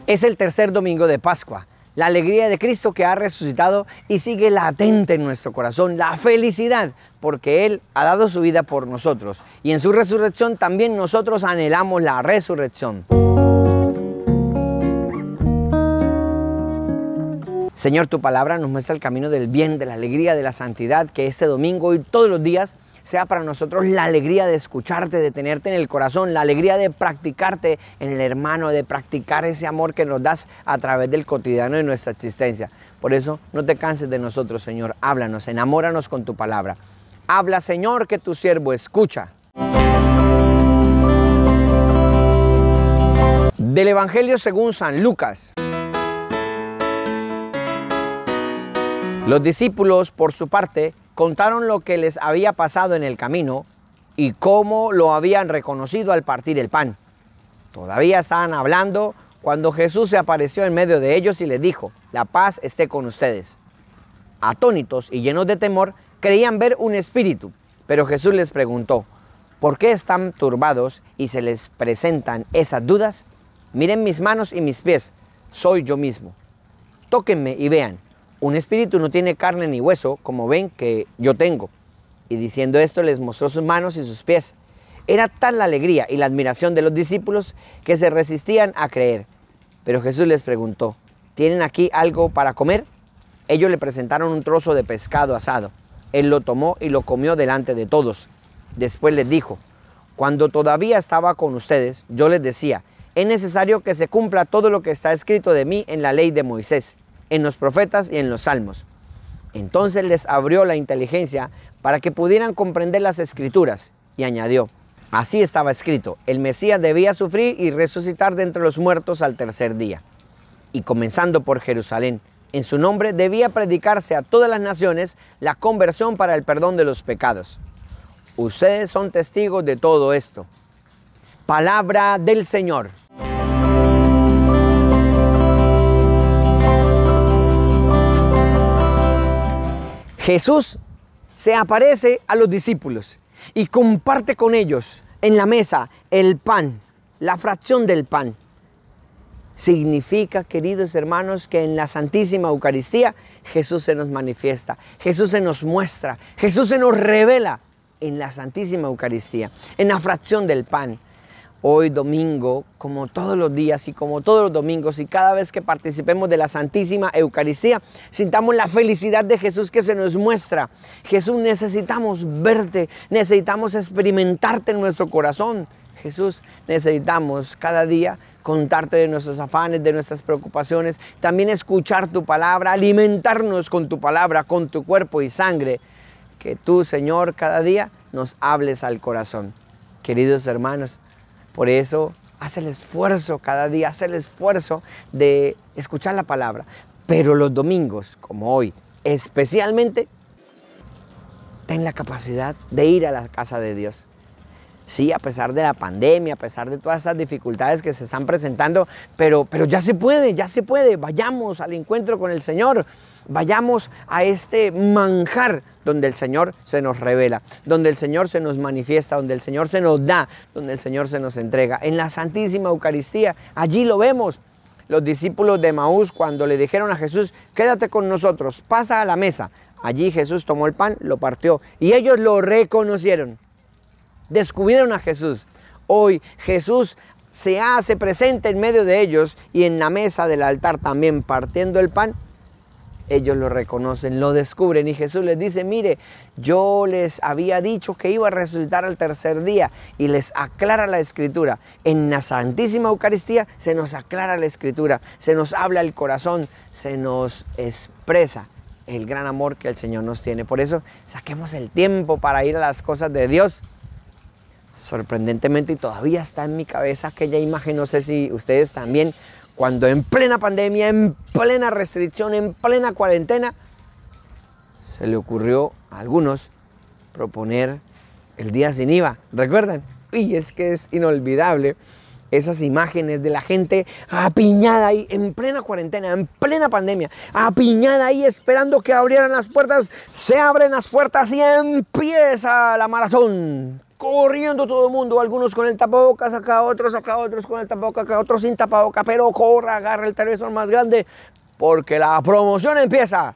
Es el tercer domingo de Pascua, la alegría de Cristo que ha resucitado y sigue latente en nuestro corazón, la felicidad porque Él ha dado su vida por nosotros y en su resurrección también nosotros anhelamos la resurrección. Señor, tu palabra nos muestra el camino del bien, de la alegría, de la santidad, que este domingo y todos los días sea para nosotros la alegría de escucharte, de tenerte en el corazón, la alegría de practicarte en el hermano, de practicar ese amor que nos das a través del cotidiano de nuestra existencia. Por eso no te canses de nosotros, Señor, háblanos, enamóranos con tu palabra. Habla, Señor, que tu siervo escucha. Del Evangelio según San Lucas. Los discípulos, por su parte, contaron lo que les había pasado en el camino y cómo lo habían reconocido al partir el pan. Todavía estaban hablando cuando Jesús se apareció en medio de ellos y les dijo: «La paz esté con ustedes». Atónitos y llenos de temor, creían ver un espíritu, pero Jesús les preguntó: «¿Por qué están turbados y se les presentan esas dudas? Miren mis manos y mis pies, soy yo mismo. Tóquenme y vean. Un espíritu no tiene carne ni hueso, como ven que yo tengo». Y diciendo esto les mostró sus manos y sus pies. Era tal la alegría y la admiración de los discípulos que se resistían a creer. Pero Jesús les preguntó: ¿tienen aquí algo para comer? Ellos le presentaron un trozo de pescado asado. Él lo tomó y lo comió delante de todos. Después les dijo: cuando todavía estaba con ustedes, yo les decía: es necesario que se cumpla todo lo que está escrito de mí en la ley de Moisés, en los profetas y en los salmos. Entonces les abrió la inteligencia para que pudieran comprender las escrituras y añadió: así estaba escrito, el Mesías debía sufrir y resucitar de entre los muertos al tercer día. Y comenzando por Jerusalén, en su nombre debía predicarse a todas las naciones la conversión para el perdón de los pecados. Ustedes son testigos de todo esto. Palabra del Señor. Jesús se aparece a los discípulos y comparte con ellos en la mesa el pan, la fracción del pan. Significa, queridos hermanos, que en la Santísima Eucaristía Jesús se nos manifiesta, Jesús se nos muestra, Jesús se nos revela en la Santísima Eucaristía, en la fracción del pan. Hoy domingo, como todos los días y como todos los domingos y cada vez que participemos de la Santísima Eucaristía, sintamos la felicidad de Jesús que se nos muestra. Jesús, necesitamos verte, necesitamos experimentarte en nuestro corazón. Jesús, necesitamos cada día contarte de nuestros afanes, de nuestras preocupaciones, también escuchar tu palabra, alimentarnos con tu palabra, con tu cuerpo y sangre. Que tú, Señor, cada día nos hables al corazón. Queridos hermanos, por eso, haz el esfuerzo cada día, haz el esfuerzo de escuchar la palabra. Pero los domingos, como hoy, especialmente, ten la capacidad de ir a la casa de Dios. Sí, a pesar de la pandemia, a pesar de todas esas dificultades que se están presentando, pero ya se puede. Vayamos al encuentro con el Señor. Vayamos a este manjar donde el Señor se nos revela, donde el Señor se nos manifiesta, donde el Señor se nos da, donde el Señor se nos entrega. En la Santísima Eucaristía, allí lo vemos. Los discípulos de Emaús, cuando le dijeron a Jesús: quédate con nosotros, pasa a la mesa. Allí Jesús tomó el pan, lo partió y ellos lo reconocieron. Descubrieron a Jesús. Hoy Jesús se hace presente en medio de ellos y en la mesa del altar también partiendo el pan. Ellos lo reconocen, lo descubren y Jesús les dice: mire, yo les había dicho que iba a resucitar al tercer día, y les aclara la Escritura. En la Santísima Eucaristía se nos aclara la Escritura, se nos habla el corazón, se nos expresa el gran amor que el Señor nos tiene. Por eso saquemos el tiempo para ir a las cosas de Dios. Sorprendentemente, y todavía está en mi cabeza aquella imagen, no sé si ustedes también, cuando en plena pandemia, en plena restricción, en plena cuarentena, se le ocurrió a algunos proponer el día sin IVA. ¿Recuerdan? Y es que es inolvidable esas imágenes de la gente apiñada ahí en plena cuarentena, en plena pandemia, apiñada ahí esperando que abrieran las puertas. Se abren las puertas y empieza la maratón. corriendo todo el mundo, algunos con el tapabocas, acá otros con el tapabocas, acá otros sin tapabocas, pero corra, agarra el televisor más grande, porque la promoción empieza.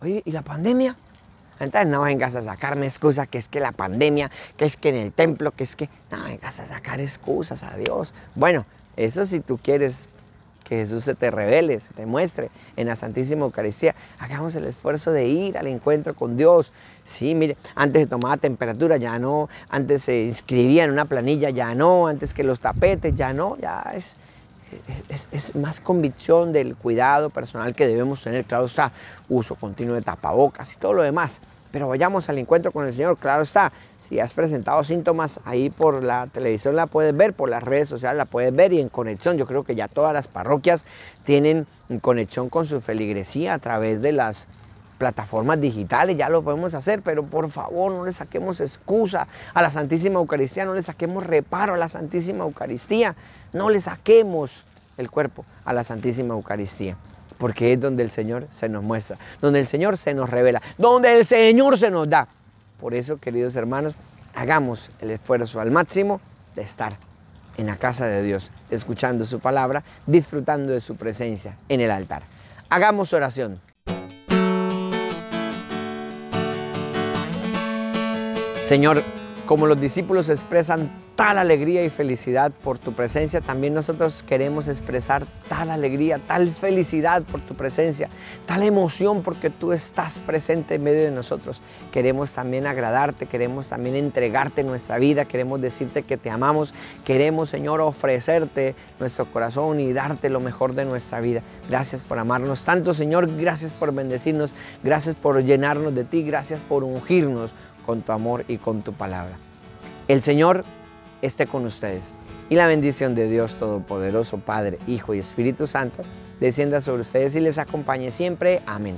Oye, ¿y la pandemia? Entonces no vengas a sacarme excusas, que es que la pandemia, que es que en el templo, que es que... No vengas a sacar excusas a Dios. Bueno, eso si tú quieres que Jesús se te revele, se te muestre en la Santísima Eucaristía. Hagamos el esfuerzo de ir al encuentro con Dios. Sí, mire, antes se tomaba temperatura, ya no. Antes se inscribía en una planilla, ya no. Antes que los tapetes, ya no. Ya es más convicción del cuidado personal que debemos tener. Claro está, uso continuo de tapabocas y todo lo demás. Pero vayamos al encuentro con el Señor, claro está. Si has presentado síntomas, ahí por la televisión la puedes ver, por las redes sociales la puedes ver y en conexión. Yo creo que ya todas las parroquias tienen conexión con su feligresía a través de las plataformas digitales, ya lo podemos hacer, pero por favor no le saquemos excusa a la Santísima Eucaristía, no le saquemos reparo a la Santísima Eucaristía, no le saquemos el cuerpo a la Santísima Eucaristía. Porque es donde el Señor se nos muestra, donde el Señor se nos revela, donde el Señor se nos da. Por eso, queridos hermanos, hagamos el esfuerzo al máximo de estar en la casa de Dios, escuchando su palabra, disfrutando de su presencia en el altar. Hagamos oración. Señor, como los discípulos expresan tal alegría y felicidad por tu presencia, también nosotros queremos expresar tal alegría, tal felicidad por tu presencia, tal emoción porque tú estás presente en medio de nosotros. Queremos también agradarte, queremos también entregarte nuestra vida, queremos decirte que te amamos, queremos, Señor, ofrecerte nuestro corazón y darte lo mejor de nuestra vida. Gracias por amarnos tanto, Señor, gracias por bendecirnos, gracias por llenarnos de ti, gracias por ungirnos con tu amor y con tu palabra. El Señor esté con ustedes y la bendición de Dios Todopoderoso, Padre, Hijo y Espíritu Santo, descienda sobre ustedes y les acompañe siempre. Amén.